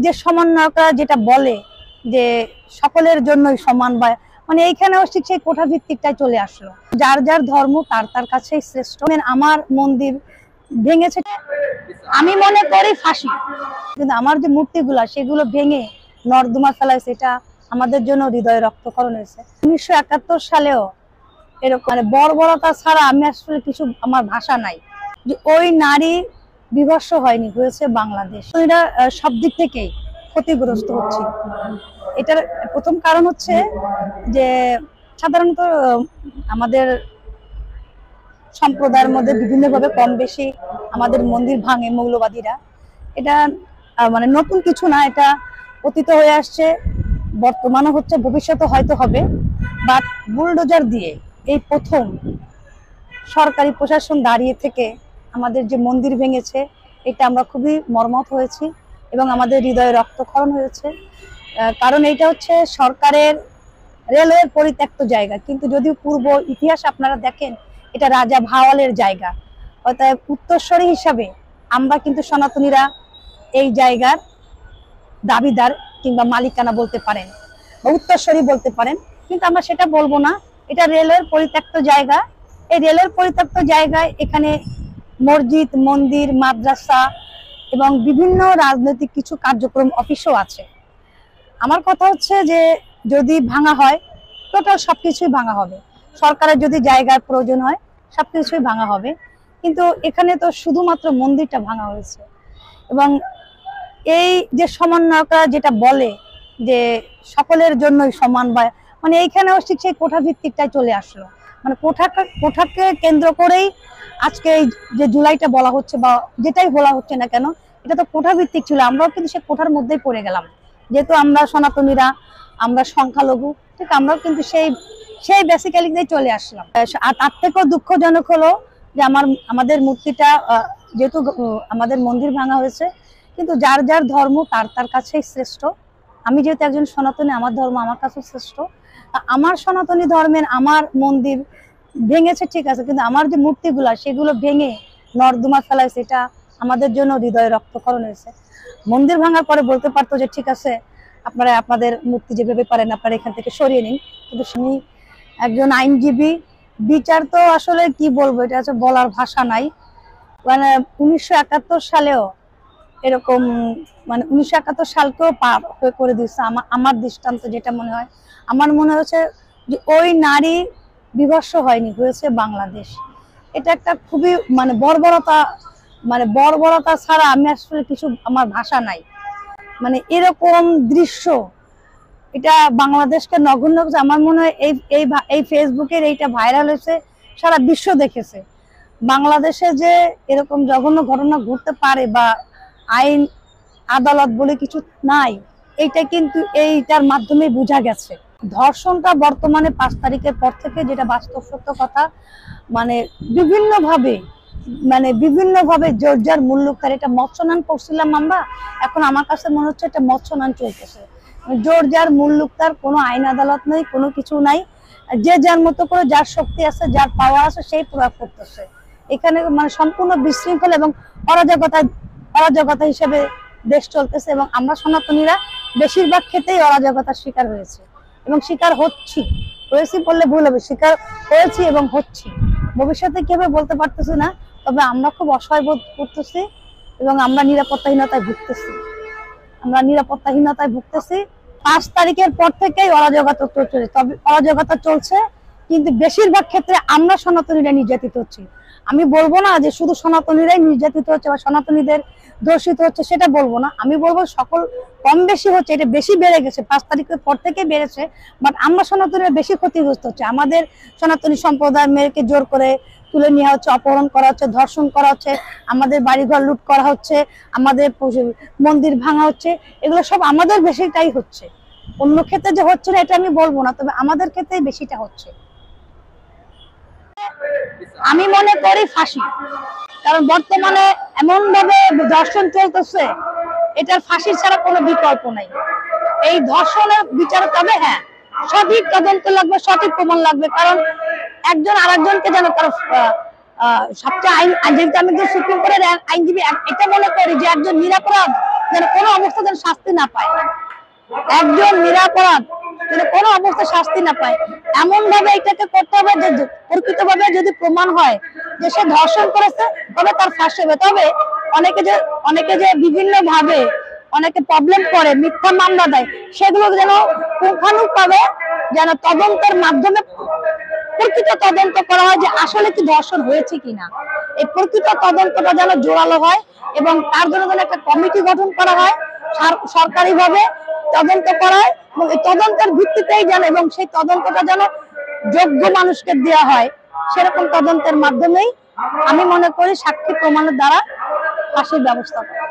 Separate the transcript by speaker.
Speaker 1: যে সমন্বয়করা যেটা বলে যে সকলের জন্যই সমান, বা মানে এইখানেও ঠিক সেই কোঠা ভিত্তিকটাই চলে আসলো। যার যার ধর্ম তার তার কাছেই শ্রেষ্ঠ। আমার মন্দির ভেঙেছে, আমি মনে করি ফাঁসি, কিন্তু আমার যে মূর্তিগুলা সেগুলো ভেঙে নর্দমা ফেলা হয়েছে, এটা আমাদের জন্য হৃদয়ে রক্তক্ষরণ হয়েছে। 1971 সালেও এরকম মানে বর্বরতা ছাড়া আমি আসলে কিছু, আমার ভাষা নাই যে ওই নারী বিভৎস হয়নি, হয়েছে বাংলাদেশ। এরা সব দিক থেকেই ক্ষতিগ্রস্ত হচ্ছে। এটার প্রথম কারণ হচ্ছে যে সাধারণত আমাদের সম্প্রদায়ের মধ্যে বিভিন্নভাবে কম বেশি আমাদের মন্দির ভাঙে মৌলবাদীরা। এটা মানে নতুন কিছু না, এটা অতীত হয়ে আসছে, বর্তমানও হচ্ছে, ভবিষ্যতে হয়তো হবে। বাট বুলডোজার দিয়ে এই প্রথম সরকারি প্রশাসন দাঁড়িয়ে থেকে আমাদের যে মন্দির ভেঙেছে, এটা আমরা খুবই মর্মাহত হয়েছি এবং আমাদের হৃদয়ে রক্তক্ষরণ হয়েছে। কারণ এটা হচ্ছে সরকারের রেলওয়ের পরিত্যক্ত জায়গা, কিন্তু যদিও পূর্ব ইতিহাস আপনারা দেখেন এটা রাজা ভাওয়ালের জায়গা। অতএব উত্তরস্বরী হিসাবে আমরা কিন্তু সনাতনীরা এই জায়গার দাবিদার কিংবা মালিকানা বলতে পারেন বা উত্তরস্বরী বলতে পারেন, কিন্তু আমরা সেটা বলবো না। এটা রেলওয়ের পরিত্যক্ত জায়গা। এই রেলের পরিত্যক্ত জায়গায় এখানে মসজিদ, মন্দির, মাদ্রাসা এবং বিভিন্ন রাজনৈতিক কিছু কার্যক্রম অফিসও আছে। আমার কথা হচ্ছে যে যদি ভাঙা হয় টোটাল সবকিছুই ভাঙা হবে। সরকারের যদি জায়গার প্রয়োজন হয় সবকিছুই ভাঙা হবে, কিন্তু এখানে তো শুধুমাত্র মন্দিরটা ভাঙা হয়েছে। এবং এই যে সমন্বয়করা যেটা বলে যে সকলের জন্যই সমান, বা মানে এইখানেও ঠিক সেই কোঠা ভিত্তিকটাই চলে আসলো। মানে কোঠাকে কেন্দ্র করেই আজকে এই যে জুলাইটা বলা হচ্ছে বা যেটাই বলা হচ্ছে না কেন, এটা তো কোঠা ভিত্তিক ছিল। আমরাও কিন্তু সে কোঠার মধ্যেই পড়ে গেলাম, যেহেতু আমরা সনাতনীরা, আমরা সংখ্যালঘু, ঠিক আমরাও কিন্তু সেই বেসিক্যালিতেই চলে আসলাম। আর তার থেকেও দুঃখজনক হলো যে আমাদের মূর্তিটা, যেহেতু আমাদের মন্দির ভাঙা হয়েছে, কিন্তু যার যার ধর্ম তার তার কাছেই শ্রেষ্ঠ। আমি যেহেতু একজন সনাতনী, আমার ধর্ম আমার কাছে শ্রেষ্ঠ। আমার সনাতনী ধর্মের আমার মন্দির ভেঙেছে ঠিক আছে, কিন্তু আমার যে মূর্তিগুলা সেগুলো ভেঙে নর্দমা ফেলা হয়েছে, এটা আমাদের জন্য হৃদয়ে রক্তক্ষরণ হয়েছে। মন্দির ভাঙার পরে বলতে পারতো যে ঠিক আছে আপনারা আপনাদের মূর্তি যেভাবে পারেন আপনারা এখান থেকে সরিয়ে নিন, কিন্তু আমি একজন আইনজীবী, বিচার তো আসলে কি বলবো, এটা হচ্ছে বলার ভাষা নাই। মানে 1971 সালেও এরকম, মানে 1971 সালকেও পার করে দিচ্ছে। আমার দৃষ্টান্ত যেটা মনে হয়, আমার মনে হচ্ছে যে ওই নারী বিভৎস হয়নি, হয়েছে বাংলাদেশ। এটা একটা খুবই মানে বর্বরতা ছাড়া আমি আসলে কিছু, আমার ভাষা নাই। মানে এরকম দৃশ্য এটা বাংলাদেশকে নগণ্য করছে। আমার মনে হয় এই ফেসবুকের এইটা ভাইরাল হয়েছে, সারা বিশ্ব দেখেছে। বাংলাদেশে যে এরকম জঘন্য ঘটনা ঘটতে পারে বা আইন আদালত বলে কিছু নাই, এইটা কিন্তু এইটার মাধ্যমে বোঝা গেছে। ধর্ষণটা বর্তমানে 5 তারিখের পর থেকে, যেটা বাস্তব সত্য কথা, মানে বিভিন্নভাবে জোরজার মূল্যকার, এটা মৎস্যনান করছিলাম আমরা, এখন আমার কাছে মনে হচ্ছে এটা মৎস্যনান চলতেছে। জোরজার মূল্যকার কোনো আইন আদালত নেই, কোনো কিছু নাই। যে যার মতো করে, যার শক্তি আছে, যার পাওয়ার আছে, সেই প্রয়োগ করতেছে। এখানে মানে সম্পূর্ণ বিশৃঙ্খল এবং অরাজকতা হিসেবে দেশ চলতেছে, এবং আমরা সনাতনীরা বেশিরভাগ ক্ষেত্রেই অরাজকতার শিকার হয়েছে এবং শিকার হয়েছি বললে ভুল হবে, শিকার হয়েছি এবং হচ্ছি। ভবিষ্যতে কি হবে বলতে পারতেছি না, তবে আমরা খুব অসহায় বোধ করতেছি এবং আমরা নিরাপত্তাহীনতায় ভুগতেছি। 5 তারিখের পর থেকেই অরাজকতা চলছে, কিন্তু বেশিরভাগ ক্ষেত্রে আমরা সনাতনীরা নির্যাতিত হচ্ছি। আমি বলবো না যে শুধু সনাতনীরাই নির্যাতিত হচ্ছে বা সনাতনীদের ধর্ষিত হচ্ছে, সেটা বলবো না। আমি বলবো সকল কম বেশি হচ্ছে, এটা বেশি বেড়ে গেছে, 5 তারিখের পর থেকে বেড়েছে। বাট আমরা সনাতনীরা বেশি ক্ষতিগ্রস্ত হচ্ছে। আমাদের সনাতনী সম্প্রদায়ের মেয়েকে জোর করে তুলে নেওয়া হচ্ছে, অপহরণ করা হচ্ছে, ধর্ষণ করা হচ্ছে, আমাদের বাড়িঘর লুট করা হচ্ছে, আমাদের মন্দির ভাঙা হচ্ছে। এগুলো সব আমাদের বেশিটাই হচ্ছে। অন্য ক্ষেত্রে যে হচ্ছে না এটা আমি বলবো না, তবে আমাদের ক্ষেত্রেই বেশিটা হচ্ছে। আমি মনে করি ফাঁসি, কারণ বর্তমানে এমন ভাবে ধর্ষণ চলতেছে, এটার ফাঁসি ছাড়া কোনো বিকল্প নাই। এই ধর্ষণের বিচার, তবে হ্যাঁ সঠিক তদন্ত লাগবে, সঠিক প্রমাণ লাগবে, কারণ একজন আরেকজনকে যেন কারো সবচেয়ে যেহেতু আমি সুপ্রিম কোর্টের আইনজীবী, এটা মনে করি যে একজন যেন কোনো অবস্থা যেন শাস্তি না পায়, একজন নিরাপরাধ যেন কোনো অবস্থা শাস্তি না পায়, এমন ভাবে এটাকে করতে হবে যে প্রকৃতভাবে যদি প্রমাণ হয় যে সে ধর্ষণ করেছে তবে তার ফাঁসি হবে। তবে অনেকে যে বিভিন্ন ভাবে অনেকে প্রবলেম করে, মিথ্যা মামলা দেয়, সেগুলো যেন পুঙ্খানুপুঙ্খভাবে যেন তদন্তের মাধ্যমে প্রকৃত তদন্ত করা হয় যে আসলে কি ধর্ষণ হয়েছে কিনা। এই প্রকৃত তদন্তটা যেন জোরালো হয় এবং তার জন্য যেন একটা কমিটি গঠন করা হয়, সরকারিভাবে তদন্ত করা হয় এবং এই তদন্তের ভিত্তিতেই যেন এবং সেই তদন্তটা যেন যোগ্য মানুষকে দেওয়া হয়, সেরকম তদন্তের মাধ্যমেই আমি মনে করি সাক্ষী প্রমাণের দ্বারা ফাঁসির ব্যবস্থা করা।